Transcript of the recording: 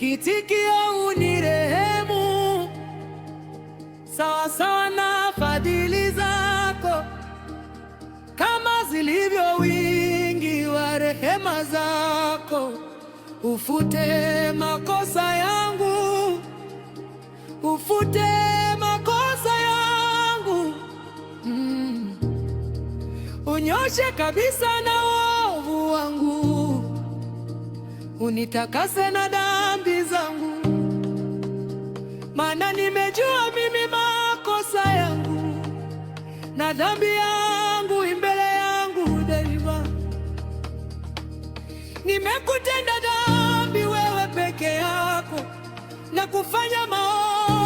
Nikitikia unirehemu, sawa sawa na fadhili zako, kama zilivyo wingi wa rehema zako. Ufute makosa yangu, ufute makosa yangu, unyoshe kabisa na uovu wangu, unitakase na dhambi zangu. Maana nimejua mimi makosa yangu, na dhambi yangu imbele yangu daima. Nimekutenda dhambi wewe peke yako, na kufanya maovu